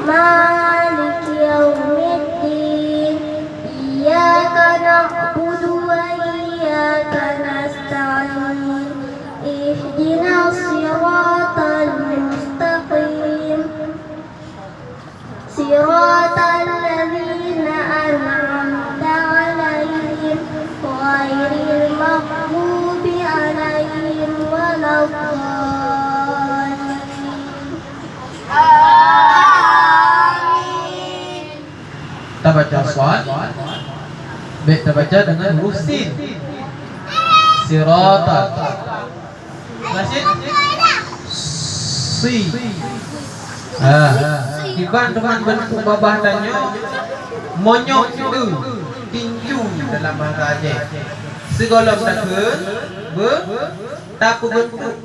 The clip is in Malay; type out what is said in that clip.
مالك يوم الدين إياك نعبد وإياك نستعين اهدنا الصراط المستقيم صراط الذين أنعمت عليهم غير المغضوب عليهم ولا الضالين Kita baca shad, kita baca dengan huruf sin. Siratan. Masih? Si. Iban dengan bentuk babahannya monyok itu tinju dalam bahasa Aceh. Segala benda tak bentuk